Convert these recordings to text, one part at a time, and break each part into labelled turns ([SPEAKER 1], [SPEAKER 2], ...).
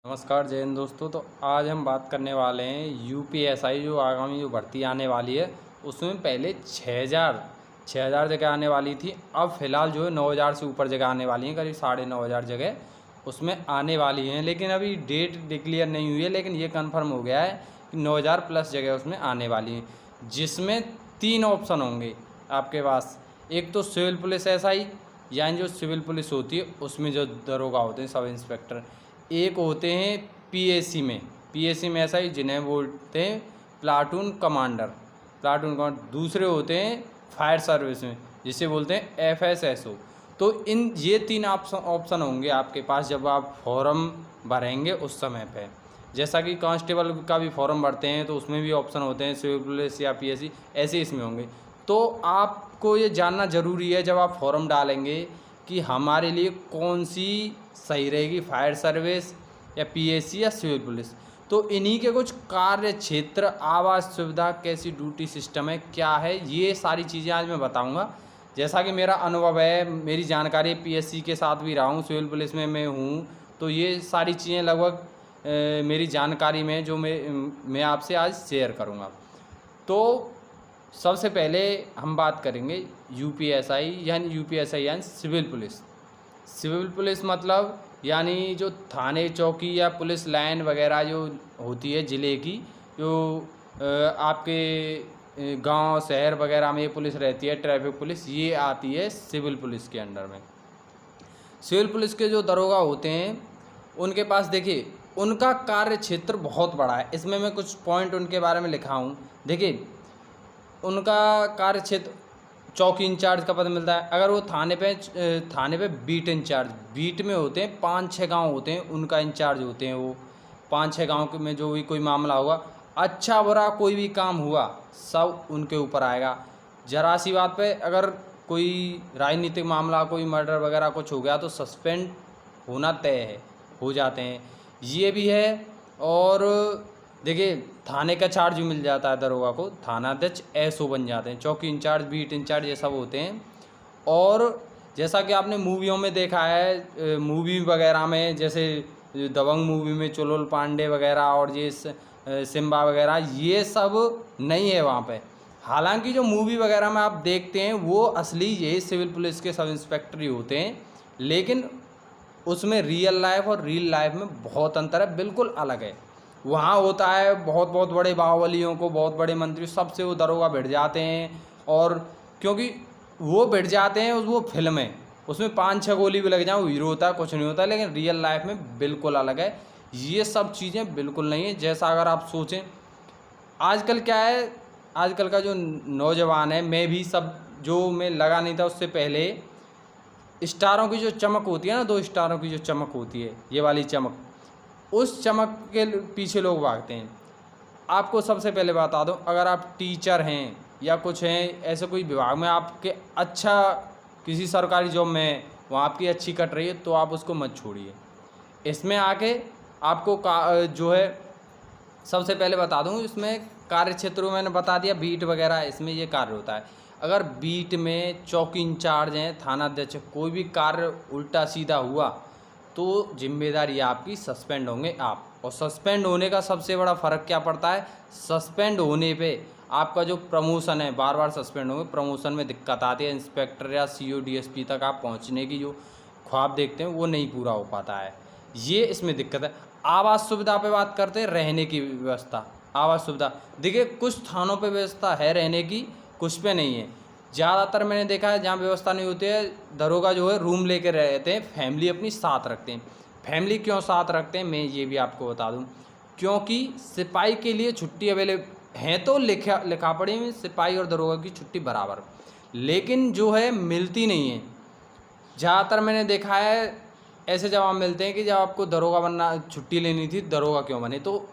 [SPEAKER 1] नमस्कार जय हिंद दोस्तों। तो आज हम बात करने वाले हैं यूपीएसआई जो आगामी भर्ती आने वाली है उसमें पहले 6000 जगह आने वाली थी। अब फ़िलहाल जो है 9000 से ऊपर जगह आने वाली हैं, करीब 9500 जगह उसमें आने वाली हैं। लेकिन अभी डेट डिक्लेयर नहीं हुई है, लेकिन ये कंफर्म हो गया है कि 9000 प्लस जगह उसमें आने वाली हैं, जिसमें 3 ऑप्शन होंगे आपके पास। एक तो सिविल पुलिस एसआई, यानी जो सिविल पुलिस होती है उसमें जो दरोगा होते हैं, सब इंस्पेक्टर। एक होते हैं पीएसी में एसआई, जिन्हें बोलते हैं प्लाटून कमांडर। दूसरे होते हैं फायर सर्विस में, जिसे बोलते हैं एफएसएसओ। तो ये 3 ऑप्शन होंगे आपके पास जब आप फॉर्म भरेंगे उस समय पे। जैसा कि कांस्टेबल का भी फॉर्म भरते हैं तो उसमें भी ऑप्शन होते हैं सिविल पुलिस या पीएसी, ऐसे इसमें होंगे। तो आपको ये जानना ज़रूरी है जब आप फॉर्म डालेंगे कि हमारे लिए कौन सी सही रहेगी, फायर सर्विस या पीएसी या सिविल पुलिस। तो इन्हीं के कुछ कार्य क्षेत्र, आवास सुविधा, कैसी ड्यूटी सिस्टम है, क्या है, ये सारी चीज़ें आज मैं बताऊंगा। जैसा कि मेरा अनुभव है, मेरी जानकारी पीएससी के साथ भी रहा हूँ, सिविल पुलिस में मैं हूँ, तो ये सारी चीज़ें लगभग मेरी जानकारी में जो मैं आपसे आज शेयर करूँगा। तो सबसे पहले हम बात करेंगे यूपीएसआई यानी सिविल पुलिस मतलब यानी जो थाने चौकी या पुलिस लाइन वगैरह जो होती है ज़िले की, जो आपके गांव शहर वगैरह में पुलिस रहती है, ट्रैफिक पुलिस, ये आती है सिविल पुलिस के अंडर में। सिविल पुलिस के जो दरोगा होते हैं उनके पास देखिए उनका कार्य क्षेत्र बहुत बड़ा है। इसमें मैं कुछ पॉइंट उनके बारे में लिखा हूँ। देखिए उनका कार्य क्षेत्र, चौकी इंचार्ज का पद मिलता है। अगर वो थाने पे बीट इंचार्ज, बीट में होते हैं 5-6 गांव होते हैं, उनका इंचार्ज होते हैं वो। 5-6 गांव में जो भी कोई मामला हुआ, अच्छा बुरा कोई भी काम हुआ, सब उनके ऊपर आएगा। जरा सी बात पे अगर कोई राजनीतिक मामला, कोई मर्डर वगैरह कुछ हो गया तो सस्पेंड होना तय है, हो जाते हैं, ये भी है। और देखिए थाने का चार्ज भी मिल जाता है दरोगा को, थानाध्यक्ष एसओ बन जाते हैं। चौकी इंचार्ज, बीट इंचार्ज, ये सब होते हैं। और जैसा कि आपने मूवियों में देखा है, मूवी वगैरह में, जैसे दबंग मूवी में चुलबुल पांडे वगैरह और ये सिम्बा वगैरह, ये सब नहीं है वहाँ पे। हालांकि जो मूवी वगैरह में आप देखते हैं वो असली यही सिविल पुलिस के सब इंस्पेक्टर ही होते हैं, लेकिन उसमें रियल लाइफ और रियल लाइफ में बहुत अंतर है, बिल्कुल अलग है। वहाँ होता है बहुत बहुत बड़े बाहुबलियों को, बहुत बड़े मंत्री, सबसे वो दरोगा भिड़ जाते हैं। और क्योंकि वो भिड़ जाते हैं, वो फिल्म है, उसमें 5-6 गोली भी लग जाए वो हीरो होता है, कुछ नहीं होता। लेकिन रियल लाइफ में बिल्कुल अलग है, ये सब चीज़ें बिल्कुल नहीं है जैसा अगर आप सोचें। आजकल क्या है, आजकल का जो नौजवान है, मैं भी सब जो मैं लगा नहीं था उससे पहले, स्टारों की जो चमक होती है ना, 2 स्टारों की जो चमक होती है, ये वाली चमक, उस चमक के पीछे लोग भागते हैं। आपको सबसे पहले बता दूं, अगर आप टीचर हैं या कुछ हैं, ऐसे कोई विभाग में आपके अच्छा किसी सरकारी जॉब में है, वहाँ आपकी अच्छी कट रही है, तो आप उसको मत छोड़िए। इसमें आके आपको जो है सबसे पहले बता दूं, इसमें कार्य क्षेत्रों मैंने बता दिया, बीट वगैरह, इसमें ये कार्य होता है। अगर बीट में चौकी इंचार्ज हैं, थानाध्यक्ष, कोई भी कार्य उल्टा सीधा हुआ तो जिम्मेदारी आपकी, सस्पेंड होंगे आप। और सस्पेंड होने का सबसे बड़ा फ़र्क क्या पड़ता है, सस्पेंड होने पे आपका जो प्रमोशन है, बार बार सस्पेंड होंगे, प्रमोशन में दिक्कत आती है। इंस्पेक्टर या सीओ डीएसपी तक आप पहुंचने की जो ख्वाब देखते हैं वो नहीं पूरा हो पाता है, ये इसमें दिक्कत है। आवास सुविधा पे बात करते हैं, रहने की व्यवस्था। आवास सुविधा देखिए कुछ थानों पे व्यवस्था है रहने की, कुछ पे नहीं है। ज़्यादातर मैंने देखा है जहाँ व्यवस्था नहीं होती है, दरोगा जो है रूम लेके रहते हैं, फैमिली अपनी साथ रखते हैं। फैमिली क्यों साथ रखते हैं मैं ये भी आपको बता दूं, क्योंकि सिपाही के लिए छुट्टी अवेलेबल है, तो लिखा पढ़ी में सिपाही और दरोगा की छुट्टी बराबर, लेकिन जो है मिलती नहीं है। ज़्यादातर मैंने देखा है ऐसे जवाब मिलते हैं कि जब आपको दरोगा बनना, छुट्टी लेनी थी, दरोगा क्यों बने। तो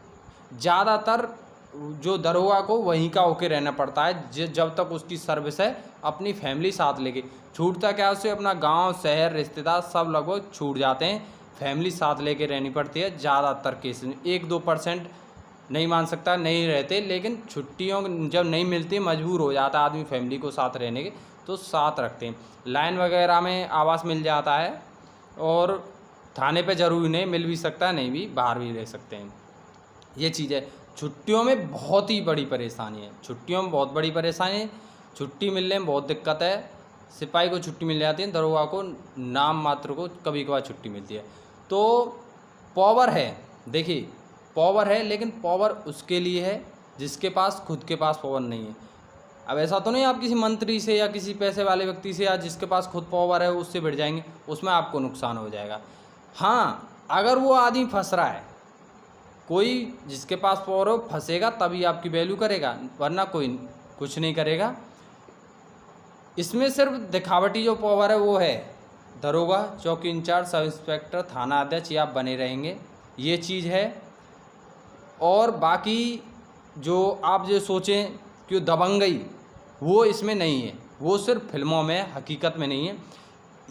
[SPEAKER 1] ज़्यादातर जो दरोगा को वहीं का होके रहना पड़ता है, जब तक उसकी सर्विस है, अपनी फैमिली साथ लेके। छूटता क्या उससे, अपना गांव शहर रिश्तेदार सब लगभग छूट जाते हैं, फैमिली साथ लेके रहनी पड़ती है ज़्यादातर केस में। 1-2% नहीं मान सकता नहीं रहते, लेकिन छुट्टियों जब नहीं मिलती, मजबूर हो जाता है आदमी फैमिली को साथ रहने के, तो साथ रखते हैं। लाइन वगैरह में आवास मिल जाता है। और थाने पे ज़रूरी नहीं, मिल भी सकता है, नहीं भी, बाहर भी रह सकते हैं। ये चीज़ है। छुट्टियों में बहुत ही बड़ी परेशानी है, छुट्टियों में बहुत बड़ी परेशानी है, छुट्टी मिलने में बहुत दिक्कत है। सिपाही को छुट्टी मिल जाती है, दरोगा को नाम मात्र को कभी कभार छुट्टी मिलती है। तो पावर है, देखिए पावर है, लेकिन पावर उसके लिए है जिसके पास खुद के पास पावर नहीं है। अब ऐसा तो नहीं आप किसी मंत्री से या किसी पैसे वाले व्यक्ति से या जिसके पास खुद पावर है उससे भिड़ जाएंगे, उसमें आपको नुकसान हो जाएगा। हाँ, अगर वो आदमी फंस रहा है, कोई जिसके पास पावर हो फंसेगा तभी आपकी वैल्यू करेगा, वरना कोई कुछ नहीं करेगा। इसमें सिर्फ दिखावटी जो पावर है वो है दरोगा, चौकी इंचार्ज, सब इंस्पेक्टर, थाना अध्यक्ष, ये आप बने रहेंगे, ये चीज़ है। और बाकी जो आप जो सोचें कि दबंगई, वो इसमें नहीं है, वो सिर्फ फिल्मों में, हकीकत में नहीं है।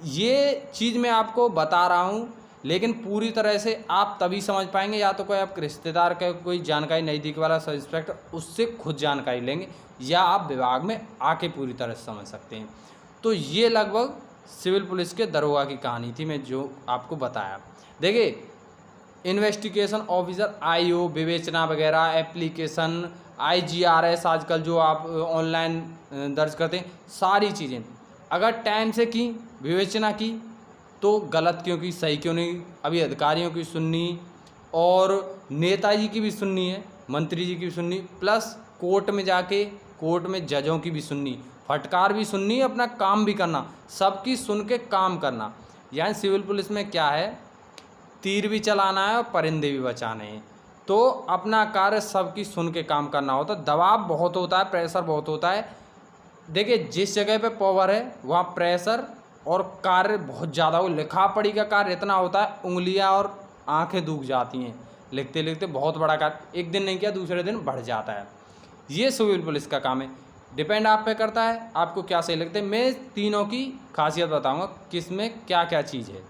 [SPEAKER 1] ये चीज़ मैं आपको बता रहा हूँ, लेकिन पूरी तरह से आप तभी समझ पाएंगे या तो कोई आपके रिश्तेदार का कोई जानकारी नज़दीक वाला सब इंस्पेक्टर, उससे खुद जानकारी लेंगे, या आप विभाग में आके पूरी तरह से समझ सकते हैं। तो ये लगभग सिविल पुलिस के दरोगा की कहानी थी, मैं जो आपको बताया। देखिए, इन्वेस्टिगेशन ऑफिसर, आईओ, विवेचना वगैरह, एप्लीकेशन, IGRS आजकल जो आप ऑनलाइन दर्ज करते हैं, सारी चीज़ें अगर टाइम से की, विवेचना की, तो गलत क्यों की, सही क्यों नहीं, अभी अधिकारियों की सुननी और नेताजी की भी सुननी है, मंत्री जी की भी सुननी, प्लस कोर्ट में जाके कोर्ट में जजों की भी सुननी, फटकार भी सुननी, अपना काम भी करना, सबकी सुन के काम करना। यानी सिविल पुलिस में क्या है, तीर भी चलाना है और परिंदे भी बचाने हैं। तो अपना कार्य सबकी सुन के काम करना होता है। दबाव बहुत होता है, प्रेशर बहुत होता है। देखिए, जिस जगह पे पावर है वहाँ प्रेशर और कार्य बहुत ज़्यादा हो, लिखा पढ़ी का कार्य इतना होता है, उंगलियाँ और आंखें दुख जाती हैं लिखते लिखते। बहुत बड़ा कार्य एक दिन नहीं किया दूसरे दिन बढ़ जाता है। ये सिविल पुलिस का काम है। डिपेंड आप पे करता है आपको क्या सही लगता है। मैं तीनों की खासियत बताऊँगा किस में क्या क्या चीज़ है।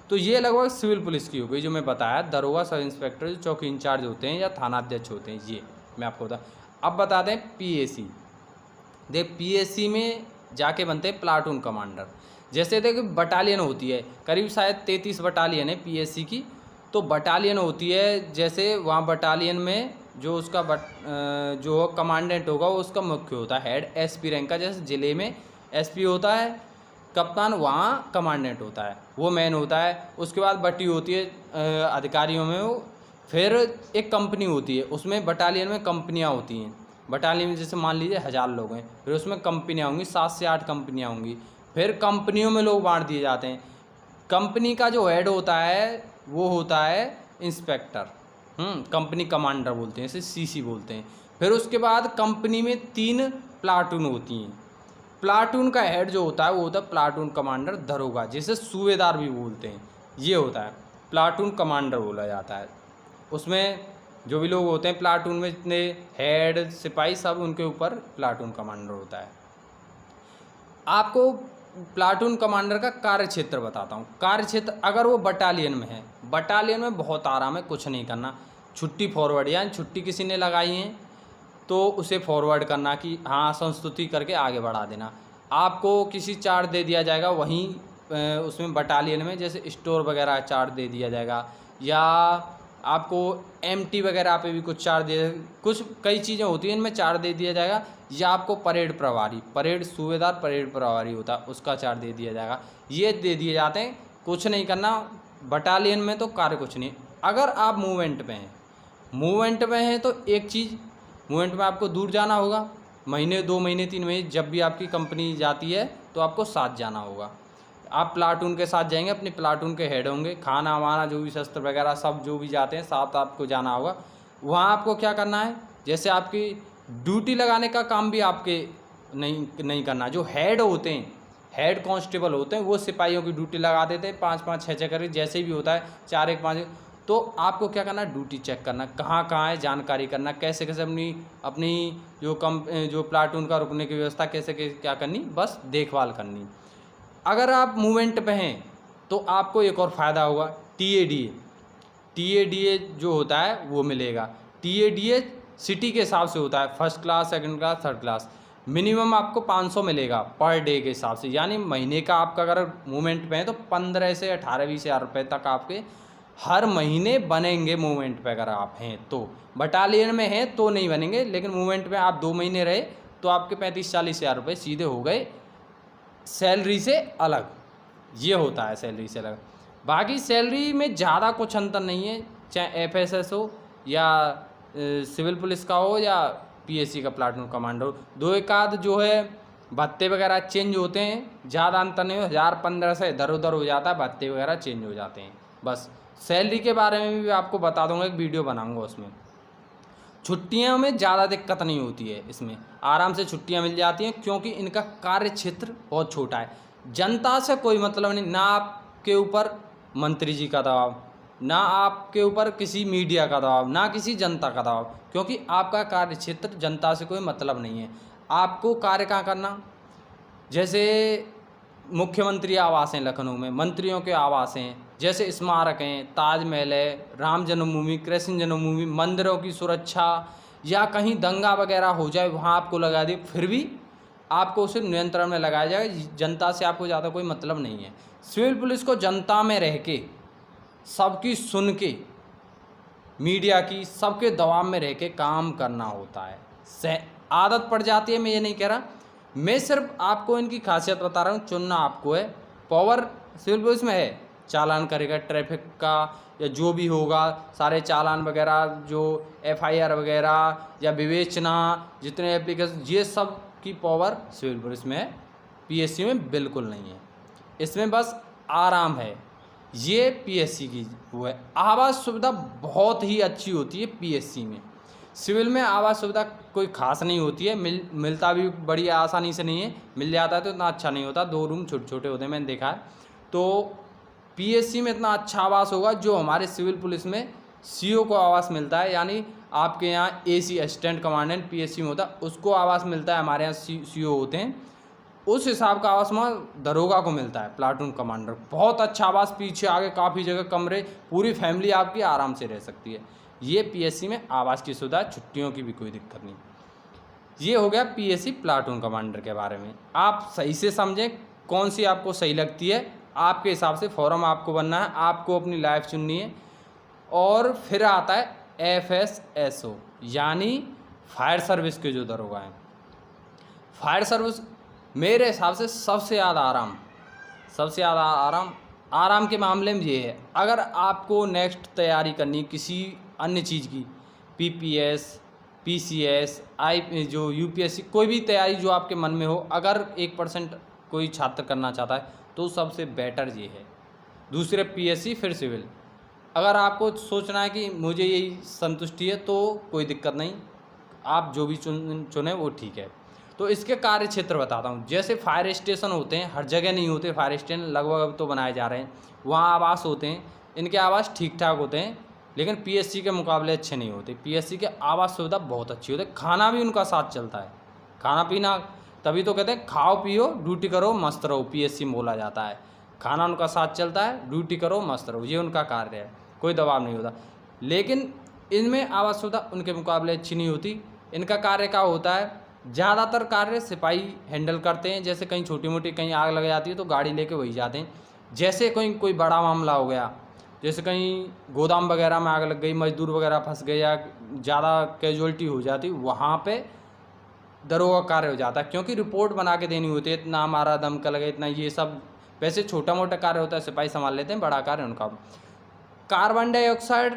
[SPEAKER 1] तो ये लगभग सिविल पुलिस की हो गई जो मैं बताया, दरोगा, सब इंस्पेक्टर, जो चौकी इंचार्ज होते हैं या थाना अध्यक्ष होते हैं, ये मैं आपको बता। अब बताते हैं PAC। देख, PAC में जाके बनते हैं प्लाटून कमांडर। जैसे देखो बटालियन होती है, करीब शायद 33 बटालियन है PAC की। तो बटालियन होती है, जैसे वहाँ बटालियन में जो उसका जो कमांडेंट होगा वो उसका मुख्य होता है, हेड, SP रैंक का। जैसे ज़िले में SP होता है, कप्तान, वहाँ कमांडेंट होता है, वो मेन होता है। उसके बाद बटी होती है अधिकारियों में वो। फिर एक कंपनी होती है, उसमें बटालियन में कंपनियाँ होती हैं। बटालियन में जैसे मान लीजिए 1000 लोग हैं, फिर उसमें कंपनियाँ होंगी, 7 से 8 कंपनियाँ होंगी। फिर कंपनियों में लोग बांट दिए जाते हैं। कंपनी का जो हेड होता है वो होता है इंस्पेक्टर, कंपनी कमांडर बोलते हैं, इसे CC बोलते हैं। फिर उसके बाद कंपनी में 3 प्लाटून होती हैं। प्लाटून का हेड जो होता है वो होता है प्लाटून कमांडर दरोगा, जिसे सूबेदार भी बोलते हैं। ये होता है प्लाटून कमांडर बोला जाता है। उसमें जो भी लोग होते हैं प्लाटून में, जितने हेड, सिपाही, सब उनके ऊपर प्लाटून कमांडर होता है। आपको प्लाटून कमांडर का कार्य क्षेत्र बताता हूँ। कार्य क्षेत्र, अगर वो बटालियन में है, बटालियन में बहुत आराम है, कुछ नहीं करना। छुट्टी फॉरवर्ड, यानी छुट्टी किसी ने लगाई है तो उसे फॉरवर्ड करना कि हाँ संस्तुति करके आगे बढ़ा देना। आपको किसी चार्ज दे दिया जाएगा वहीं उसमें बटालियन में, जैसे स्टोर वगैरह चार्ज दे दिया जाएगा, या आपको MT वगैरह पे भी कुछ चार्ज दे, कुछ कई चीज़ें होती हैं इनमें चार्ज दे दिया जाएगा। या आपको परेड प्रभारी, परेड सूबेदार परेड प्रभारी होता है, उसका चार्ज दे दिया जाएगा। ये दे दिए जाते हैं, कुछ नहीं करना बटालियन में, तो कार्य कुछ नहीं। अगर आप मूवमेंट पे हैं, मूवमेंट में हैं तो एक चीज़, मूवमेंट में आपको दूर जाना होगा, महीने 2 महीने 3 महीने, जब भी आपकी कंपनी जाती है तो आपको साथ जाना होगा। आप प्लाटून के साथ जाएंगे, अपनी प्लाटून के हेड होंगे, खाना वाना जो भी शस्त्र वगैरह सब जो भी जाते हैं साथ आपको जाना होगा। वहाँ आपको क्या करना है, जैसे आपकी ड्यूटी लगाने का काम भी आपके नहीं करना। जो हेड होते हैं, हेड कांस्टेबल होते हैं, वो सिपाहियों की ड्यूटी लगा देते हैं 5-5 6-6 करके, जैसे भी होता है 4-1-5। तो आपको क्या करना, ड्यूटी चेक करना, कहाँ है, जानकारी करना, कैसे कैसे अपनी जो प्लाटून का रुकने की व्यवस्था कैसे क्या करनी, बस देखभाल करनी। अगर आप मूवमेंट पे हैं तो आपको एक और फ़ायदा होगा, TADA जो होता है वो मिलेगा। TADA सिटी के हिसाब से होता है, 1st class, 2nd class, 3rd class. Minimum आपको 500 मिलेगा पर डे के हिसाब से, यानी महीने का आपका अगर मूवमेंट पे है तो 15 से 18-20 हज़ार रुपये तक आपके हर महीने बनेंगे मूवमेंट पे अगर आप हैं तो। बटालियन में हैं तो नहीं बनेंगे, लेकिन मूवमेंट में आप 2 महीने रहे तो आपके 35-40 हज़ार रुपये सीधे हो गए सैलरी से अलग। ये होता है सैलरी से अलग। बाकी सैलरी में ज़्यादा कुछ अंतर नहीं है, चाहे FSS हो या सिविल पुलिस का हो या PSC का प्लाटून कमांडर हो। 2 एक आध जो है भत्ते वगैरह चेंज होते हैं, ज़्यादा अंतर नहीं हो, 1000-15 से इधर उधर हो जाता है, भत्ते वगैरह चेंज हो जाते हैं बस। सैलरी के बारे में भी आपको बता दूंगा, एक वीडियो बनाऊंगा उसमें। छुट्टियों में ज़्यादा दिक्कत नहीं होती है, इसमें आराम से छुट्टियां मिल जाती हैं क्योंकि इनका कार्य क्षेत्र बहुत छोटा है। जनता से कोई मतलब नहीं, ना आपके ऊपर मंत्री जी का दबाव, ना आपके ऊपर किसी मीडिया का दबाव, ना किसी जनता का दबाव, क्योंकि आपका कार्य क्षेत्र जनता से कोई मतलब नहीं है। आपको कार्य कहाँ करना, जैसे मुख्यमंत्री आवास हैं लखनऊ में, मंत्रियों के आवास हैं, जैसे स्मारक हैं, ताजमहल है, राम जन्मभूमि, कृष्ण जन्मभूमि, मंदिरों की सुरक्षा, या कहीं दंगा वगैरह हो जाए वहाँ आपको लगा दिए, फिर भी आपको उसे नियंत्रण में लगाया जाएगा। जनता से आपको ज़्यादा कोई मतलब नहीं है। सिविल पुलिस को जनता में रह के, सबकी सुन के, मीडिया की सबके दबाव में रह के काम करना होता है। आदत पड़ जाती है, मैं ये नहीं कह रहा, मैं सिर्फ आपको इनकी खासियत बता रहा हूँ। चुनना आपको है, पावर सिविल पुलिस में है, चालान करेगा ट्रैफिक का या जो भी होगा, सारे चालान वगैरह, जो FIR वगैरह या विवेचना, जितने एप्लीकेशन, ये सब की पावर सिविल पुलिस में है, PSC में बिल्कुल नहीं है। इसमें बस आराम है, ये PSC की वो है। आवास सुविधा बहुत ही अच्छी होती है PSC में। सिविल में आवास सुविधा कोई खास नहीं होती है, मिलता भी बड़ी आसानी से नहीं है, मिल जाता है तो इतना अच्छा नहीं होता, 2 रूम छोटे छोटे होते हैं, मैंने देखा है। तो PSC में इतना अच्छा आवास होगा जो हमारे सिविल पुलिस में CO को आवास मिलता है, यानी आपके यहाँ AC असिस्टेंट कमांडेंट PSC में होता है, उसको आवास मिलता है, हमारे यहाँ CO होते हैं, उस हिसाब का आवास वहाँ दरोगा को मिलता है, प्लाटून कमांडर। बहुत अच्छा आवास, पीछे आगे काफ़ी जगह कमरे, पूरी फैमिली आपकी आराम से रह सकती है। ये PSC में आवास की सुविधा, छुट्टियों की भी कोई दिक्कत नहीं। ये हो गया PSC प्लाटून कमांडर के बारे में। आप सही से समझें कौन सी आपको सही लगती है, आपके हिसाब से फॉर्म आपको बनना है, आपको अपनी लाइफ चुननी है। और फिर आता है FSSO, यानी फायर सर्विस के जो दरोगा हैं। फायर सर्विस मेरे हिसाब से सबसे ज़्यादा आराम के मामले में ये है। अगर आपको नेक्स्ट तैयारी करनी किसी अन्य चीज़ की, PPS, PCS, जो UPSC, कोई भी तैयारी जो आपके मन में हो, अगर 1% कोई छात्र करना चाहता है तो सबसे बेटर ये है। दूसरे PSC, फिर सिविल। अगर आपको सोचना है कि मुझे यही संतुष्टि है तो कोई दिक्कत नहीं, आप जो भी चुने वो ठीक है। तो इसके कार्य क्षेत्र बताता हूँ। जैसे फायर स्टेशन होते हैं, हर जगह नहीं होते फायर स्टेशन, लगभग अब तो बनाए जा रहे हैं, वहाँ आवास होते हैं, इनके आवास ठीक ठाक होते हैं, लेकिन PSC के मुकाबले अच्छे नहीं होते। PSC के आवास सुविधा बहुत अच्छी होती है, खाना भी उनका साथ चलता है, खाना पीना, तभी तो कहते हैं खाओ पियो ड्यूटी करो मस्त रहो, PSC में बोला जाता है। खाना उनका साथ चलता है, ड्यूटी करो मस्त रहो, ये उनका कार्य है, कोई दबाव नहीं होता। लेकिन इनमें आवास सुविधा उनके मुकाबले अच्छी नहीं होती। इनका कार्य क्या होता है, ज़्यादातर कार्य सिपाही हैंडल करते हैं। जैसे कहीं छोटी मोटी कहीं आग लग जाती है तो गाड़ी लेके वही जाते हैं। जैसे कोई बड़ा मामला हो गया, जैसे कहीं गोदाम वगैरह में आग लग गई, मजदूर वगैरह फंस गए या ज़्यादा कैजुअल्टी हो जाती, वहाँ पे दरोगा कार्य हो जाता है, क्योंकि रिपोर्ट बना के देनी होती है, इतना हमारा दमकल गया, इतना, ये सब वैसे छोटा मोटा कार्य होता है, सिपाही संभाल लेते हैं, बड़ा कार्य उनका। कार्बन डाइऑक्साइड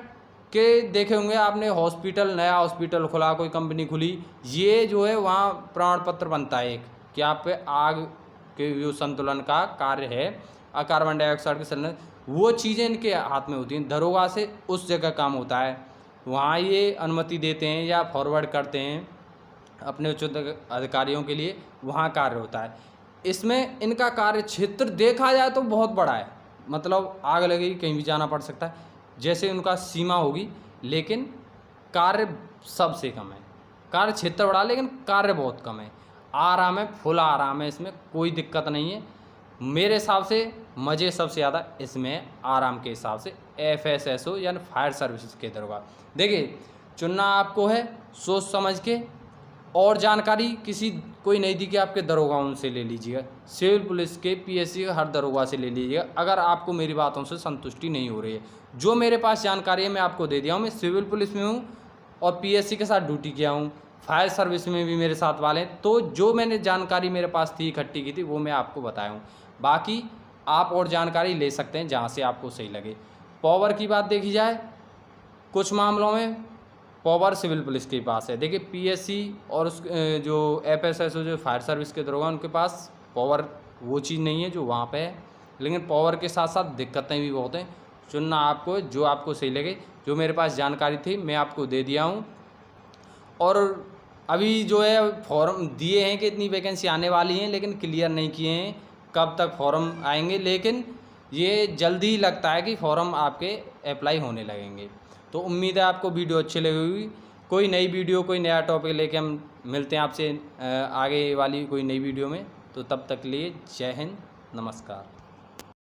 [SPEAKER 1] के देखे होंगे आपने, हॉस्पिटल, नया हॉस्पिटल खुला, कोई कंपनी खुली, ये जो है वहाँ प्रमाण पत्र बनता है एक कि आप पे आग के जो संतुलन का कार्य है, कार्बन डाइऑक्साइड के संतुलन, वो चीज़ें इनके हाथ में होती हैं। दरोगा से उस जगह काम होता है, वहाँ ये अनुमति देते हैं या फॉरवर्ड करते हैं अपने उच्च अधिकारियों के लिए, वहाँ कार्य होता है। इसमें इनका कार्य क्षेत्र देखा जाए तो बहुत बड़ा है, मतलब आग लगेगी कहीं भी जाना पड़ सकता है, जैसे उनका सीमा होगी, लेकिन कार्य सबसे कम है। कार्य क्षेत्र बड़ा लेकिन कार्य बहुत कम है। आराम है, फुल आराम है, इसमें कोई दिक्कत नहीं है। मेरे हिसाब से मज़े सबसे ज़्यादा इसमें आराम के हिसाब से FSSO यानी फायर सर्विसेज के दरोगा। देखिए, चुनना आपको है सोच समझ के, और जानकारी किसी कोई नहीं दी कि आपके दरोगा उनसे ले लीजिएगा, सिविल पुलिस के पीएससी के हर दरोगा से ले लीजिएगा अगर आपको मेरी बातों से संतुष्टि नहीं हो रही है। जो मेरे पास जानकारी है मैं आपको दे दिया हूँ। मैं सिविल पुलिस में हूँ और पीएससी के साथ ड्यूटी किया हूँ, फायर सर्विस में भी मेरे साथ वाले हैं, तो जो मैंने जानकारी मेरे पास थी इकट्ठी की थी वो मैं आपको बताया हूँ। बाकी आप और जानकारी ले सकते हैं जहाँ से आपको सही लगे। पावर की बात देखी जाए, कुछ मामलों में पावर सिविल पुलिस के पास है। देखिए पीएससी और उस जो एफएसएसओ जो फायर सर्विस के दरोगा उनके पास पावर वो चीज़ नहीं है जो वहाँ पे है, लेकिन पावर के साथ साथ दिक्कतें भी बहुत हैं। चुनना आपको जो आपको सही लगे। जो मेरे पास जानकारी थी मैं आपको दे दिया हूँ। और अभी जो है फॉर्म दिए हैं कि इतनी वैकेंसी आने वाली हैं, लेकिन क्लियर नहीं किए हैं कब तक फॉर्म आएंगे, लेकिन ये जल्दी ही लगता है कि फॉर्म आपके अप्लाई होने लगेंगे। तो उम्मीद है आपको वीडियो अच्छी लगी होगी। कोई नई वीडियो कोई नया टॉपिक लेके हम मिलते हैं आपसे आगे वाली कोई नई वीडियो में। तो तब तक के लिए जय हिंद, नमस्कार।